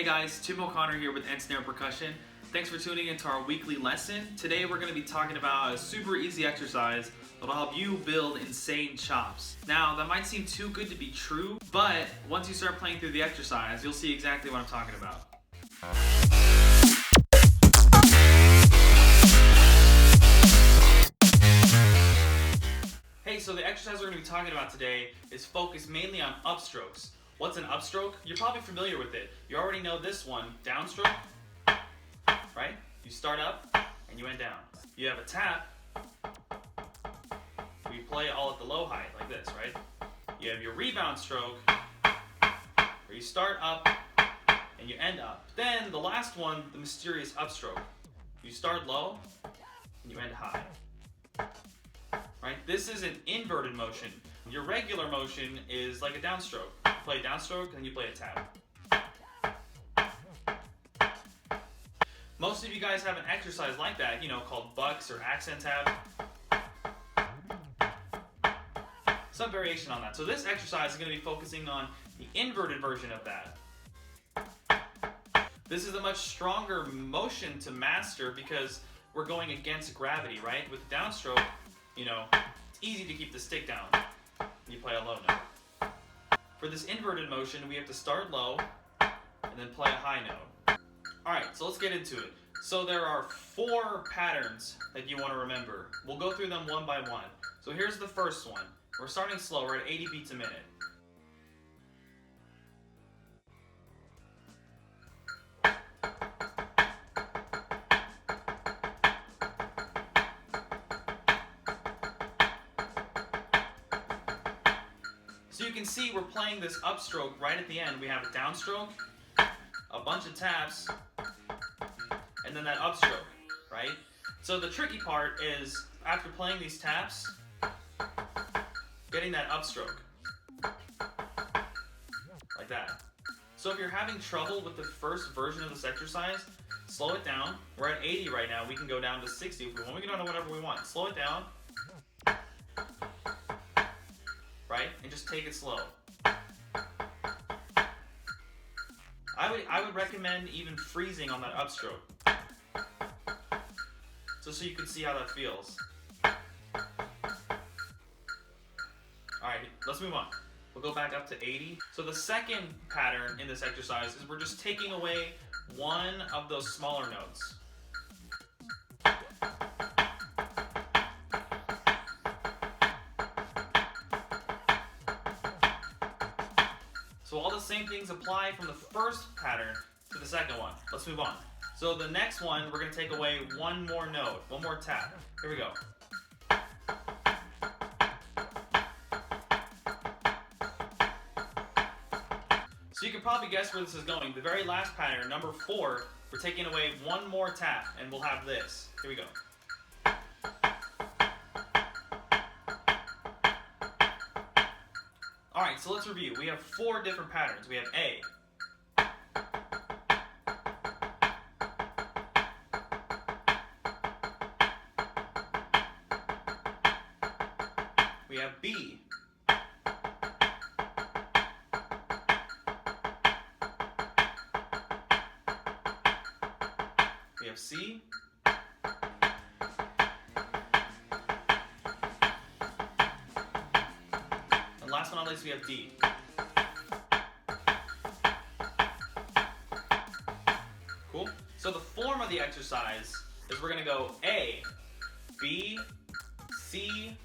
Hey guys, Tim O'Connor here with Snare Percussion. Thanks for tuning into our weekly lesson. Today we're going to be talking about a super easy exercise that'll help you build insane chops. Now that might seem too good to be true, but once you start playing through the exercise, you'll see exactly what I'm talking about. Hey, so the exercise we're going to be talking about today is focused mainly on upstrokes. What's an upstroke? You're probably familiar with it. You already know this one, downstroke, right? You start up and you end down. You have a tap, we play all at the low height like this, right? You have your rebound stroke, where you start up and you end up. Then the last one, the mysterious upstroke. You start low and you end high. Right? This is an inverted motion. Your regular motion is like a downstroke. You play a downstroke and you play a tap. Most of you guys have an exercise like that, called bucks or accent tap. Some variation on that. So this exercise is going to be focusing on the inverted version of that. This is a much stronger motion to master because we're going against gravity, right? With the downstroke, it's easy to keep the stick down. You play a low note. For this inverted motion, we have to start low and then play a high note. Alright, so let's get into it. So there are 4 patterns that you want to remember. We'll go through them one by one. So here's the first one. We're starting slow, we're at 80 beats a minute. So you can see we're playing this upstroke right at the end. We have a downstroke, a bunch of taps, and then that upstroke, right? So the tricky part is, after playing these taps, getting that upstroke, like that. So if you're having trouble with the first version of this exercise, slow it down. We're at 80 right now. We can go down to 60 if we want. We can go down to whatever we want. Slow it down. Right? And just take it slow. I would recommend even freezing on that upstroke. So you can see how that feels. Alright, let's move on. We'll go back up to 80. So the second pattern in this exercise is we're just taking away one of those smaller notes. So all the same things apply from the first pattern to the second one. Let's move on. So the next one, we're going to take away one more note, one more tap. Here we go. So you can probably guess where this is going. The very last pattern, number 4, we're taking away one more tap, and we'll have this. Here we go. Alright, so let's review. We have 4 different patterns. We have A. We have B. We have C. And last but not least, we have D. Cool? So the form of the exercise is we're going to go A, B, C,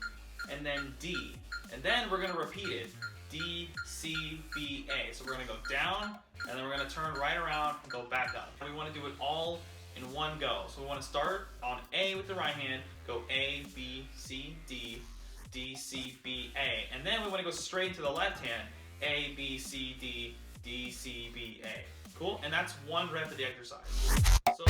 and then D. And then we're going to repeat it. D, C, B, A. So we're going to go down, and then we're going to turn right around and go back up. And we want to do it all in one go. So we want to start on A with the right hand, go A, B, C, D, D, C, B, A. And then we want to go straight to the left hand, A, B, C, D, D, C, B, A. Cool? And that's one rep of the exercise. So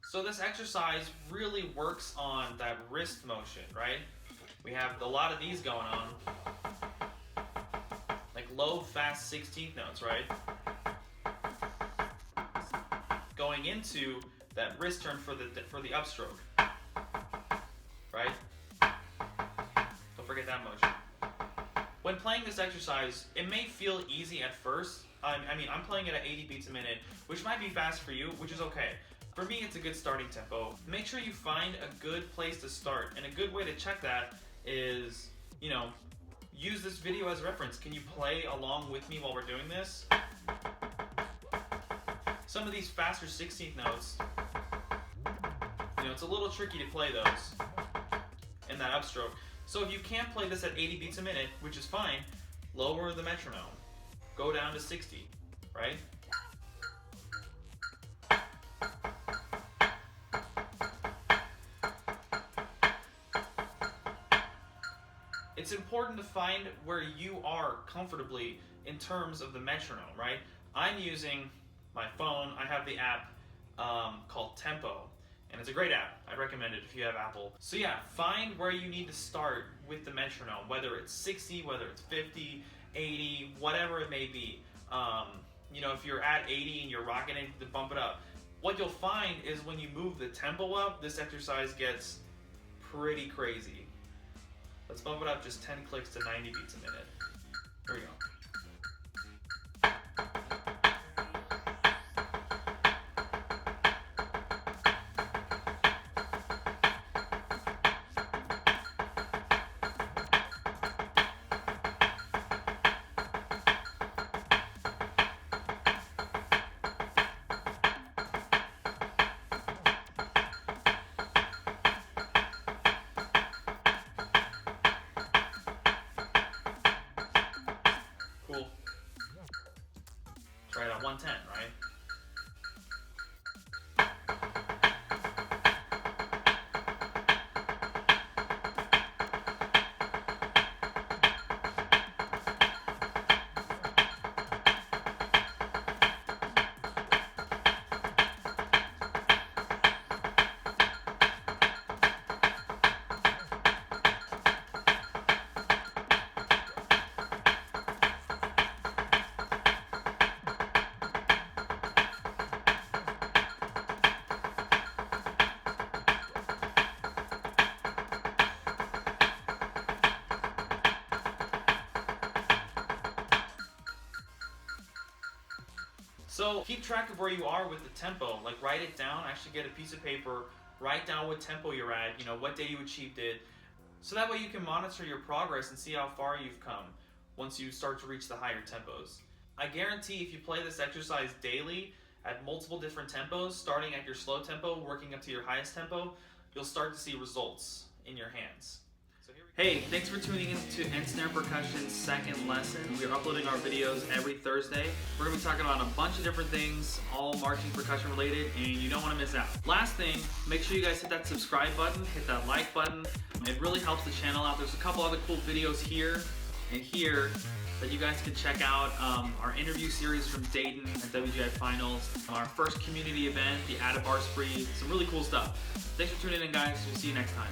So this exercise really works on that wrist motion, right? We have a lot of these going on, like low, fast 16th notes, right? Going into that wrist turn for the upstroke, right? Don't forget that motion. When playing this exercise, it may feel easy at first. I mean, I'm playing it at 80 beats a minute, which might be fast for you, which is okay. For me, it's a good starting tempo. Make sure you find a good place to start, and a good way to check that is, you know, use this video as reference. Can you play along with me while we're doing this? Some of these faster 16th notes, you know, it's a little tricky to play those in that upstroke. So if you can't play this at 80 beats a minute, which is fine, lower the metronome. Go down to 60, right? It's important to find where you are comfortably in terms of the metronome, right? I'm using my phone. I have the app called Tempo, and it's a great app. I recommend it if you have Apple. So yeah, find where you need to start with the metronome, whether it's 60, whether it's 50, 80, whatever it may be. You know, if you're at 80 and you're rocking it, to bump it up. What you'll find is when you move the tempo up, this exercise gets pretty crazy. Let's bump it up just 10 clicks to 90 beats a minute. Here we go. Cool. Try it at 110, right? So keep track of where you are with the tempo. Like write it down. Actually get a piece of paper. Write down what tempo you're at. You know, what day you achieved it. So that way you can monitor your progress and see how far you've come once you start to reach the higher tempos. I guarantee if you play this exercise daily at multiple different tempos, starting at your slow tempo, working up to your highest tempo, you'll start to see results in your hands. Hey, thanks for tuning in to Snare Percussion's second lesson. We're uploading our videos every Thursday. We're going to be talking about a bunch of different things, all marching percussion related, and you don't want to miss out. Last thing, make sure you guys hit that subscribe button, hit that like button. It really helps the channel out. There's a couple other cool videos here and here that you guys can check out. Our interview series from Dayton at WGI Finals, our first community event, the Add a Bar Spree, some really cool stuff. Thanks for tuning in, guys. We'll see you next time.